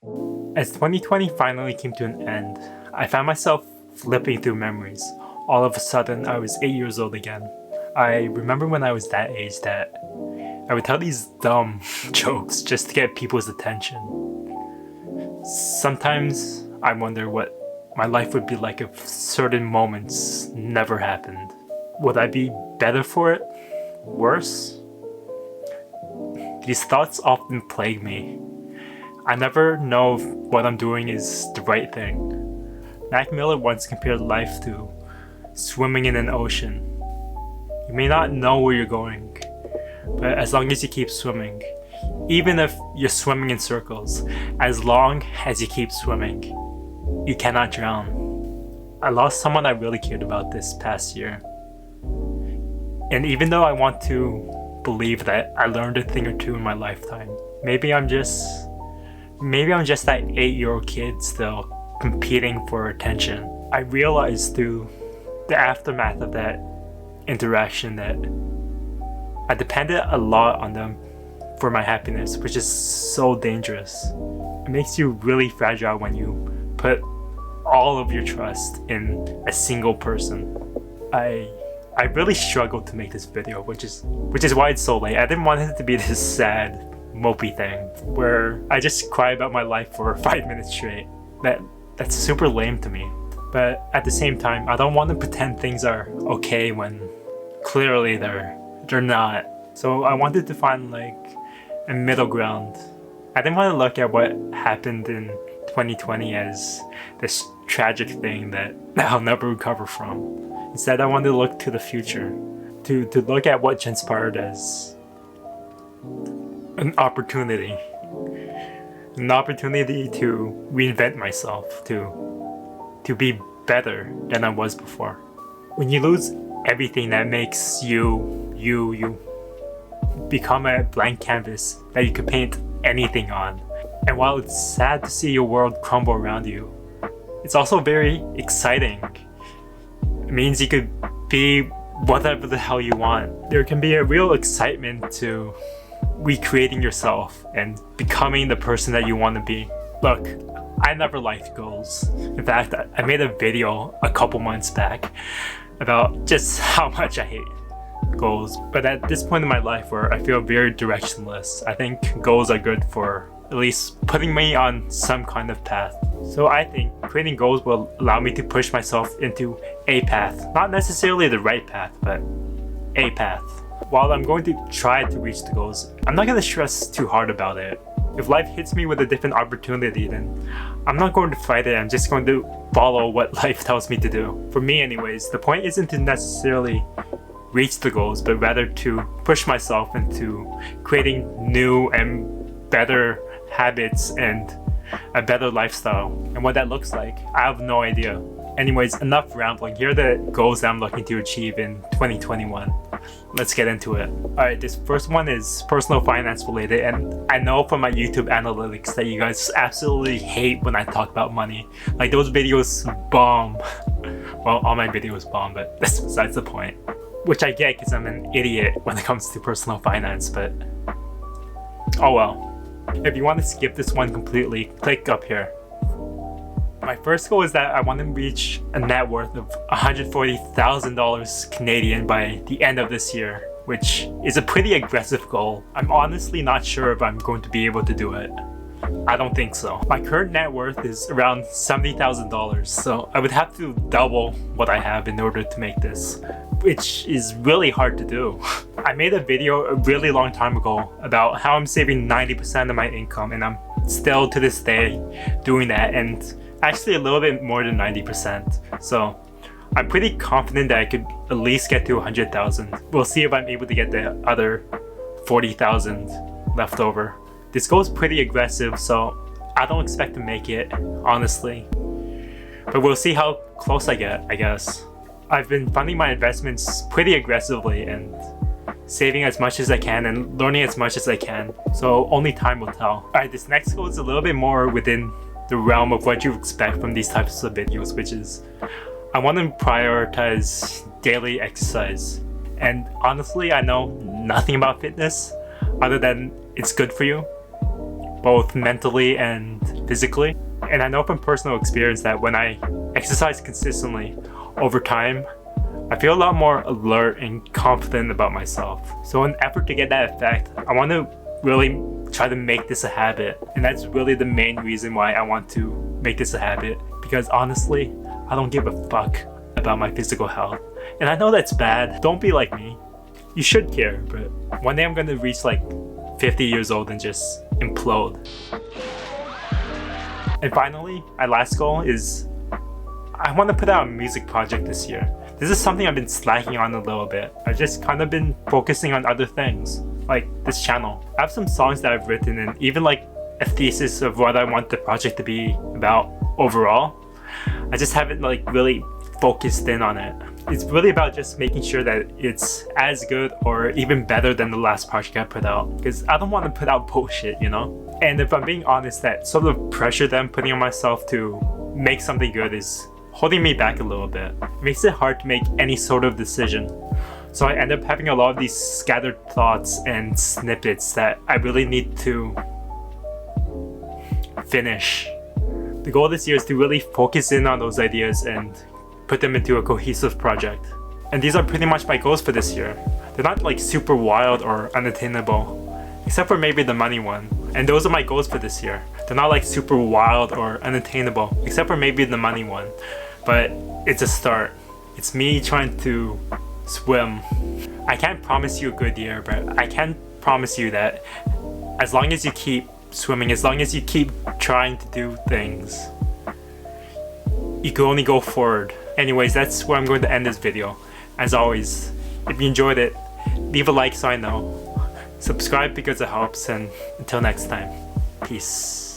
As 2020 finally came to an end, I found myself flipping through memories. All of a sudden, I was 8 years old again. I remember when I was that age that I would tell these dumb jokes just to get people's attention. Sometimes I wonder what my life would be like if certain moments never happened. Would I be better for it? Worse? These thoughts often plague me. I never know if what I'm doing is the right thing. Mac Miller once compared life to swimming in an ocean. You may not know where you're going, but as long as you keep swimming, even if you're swimming in circles, as long as you keep swimming, you cannot drown. I lost someone I really cared about this past year. And even though I want to believe that I learned a thing or two in my lifetime, maybe I'm just that 8-year-old kid still competing for attention. I realized through the aftermath of that interaction that I depended a lot on them for my happiness, which is so dangerous. It makes you really fragile when you put all of your trust in a single person. I really struggled to make this video, which is why it's so late. I didn't want it to be this sad, mopey thing where I just cry about my life for 5 minutes straight. That's super lame to me. But at the same time, I don't want to pretend things are okay when clearly they're not. So I wanted to find like a middle ground. I didn't want to look at what happened in 2020 as this tragic thing that I'll never recover from. Instead, I wanted to look to the future, to look at what transpired as an opportunity to reinvent myself, to be better than I was before. When you lose everything that makes you become a blank canvas that you could paint anything on. And while it's sad to see your world crumble around you, it's also very exciting. It means you could be whatever the hell you want. There can be a real excitement to recreating yourself and becoming the person that you want to be. Look, I never liked goals. In fact, I made a video a couple months back about just how much I hate goals. But at this point in my life where I feel very directionless, I think goals are good for at least putting me on some kind of path. So I think creating goals will allow me to push myself into a path. Not necessarily the right path, but a path. While I'm going to try to reach the goals, I'm not going to stress too hard about it. If life hits me with a different opportunity, then I'm not going to fight it. I'm just going to follow what life tells me to do. For me anyways, the point isn't to necessarily reach the goals, but rather to push myself into creating new and better habits and a better lifestyle. And what that looks like, I have no idea. Anyways, enough rambling. Here are the goals that I'm looking to achieve in 2021. Let's get into it. Alright, this first one is personal finance related, and I know from my YouTube analytics that you guys absolutely hate when I talk about money. Like, those videos bomb. Well, all my videos bomb, but that's besides the point. Which I get because I'm an idiot when it comes to personal finance, but oh well. If you want to skip this one completely, click up here. My first goal is that I want to reach a net worth of $140,000 Canadian by the end of this year, which is a pretty aggressive goal. I'm honestly not sure if I'm going to be able to do it. I don't think so. My current net worth is around $70,000, so I would have to double what I have in order to make this, which is really hard to do. I made a video a really long time ago about how I'm saving 90% of my income, and I'm still to this day doing that, and actually a little bit more than 90%. So I'm pretty confident that I could at least get to 100,000. We'll see if I'm able to get the other 40,000 left over. This goal is pretty aggressive, so I don't expect to make it, honestly. But we'll see how close I get, I guess. I've been funding my investments pretty aggressively and saving as much as I can and learning as much as I can, so only time will tell. Alright, this next goal is a little bit more within the realm of what you expect from these types of videos, which is I want to prioritize daily exercise. And honestly, I know nothing about fitness other than it's good for you. both mentally and physically. And I know from personal experience that when I exercise consistently over time, I feel a lot more alert and confident about myself. So in an effort to get that effect, I want to really try to make this a habit. And that's really the main reason why I want to make this a habit. Because honestly, I don't give a fuck about my physical health. And I know that's bad. Don't be like me. You should care, but one day I'm gonna reach like 50 years old and just implode. And finally, my last goal is I want to put out a music project this year. This is something I've been slacking on a little bit. I've just kind of been focusing on other things, like this channel. I have some songs that I've written and even like a thesis of what I want the project to be about overall. I just haven't like really focused in on it. It's really about just making sure that it's as good or even better than the last project I put out. Because I don't want to put out bullshit, you know? And if I'm being honest, that sort of pressure that I'm putting on myself to make something good is holding me back a little bit. It makes it hard to make any sort of decision. So I end up having a lot of these scattered thoughts and snippets that I really need to finish. The goal this year is to really focus in on those ideas and put them into a cohesive project. And these are pretty much my goals for this year. They're not like super wild or unattainable, except for maybe the money one. And those are my goals for this year. They're not like super wild or unattainable, except for maybe the money one. But it's a start. It's me trying to swim. I can't promise you a good year, but I can promise you that as long as you keep swimming, as long as you keep trying to do things, you can only go forward. Anyways, that's where I'm going to end this video. As always, if you enjoyed it, leave a like so I know. Subscribe because it helps, and until next time, peace.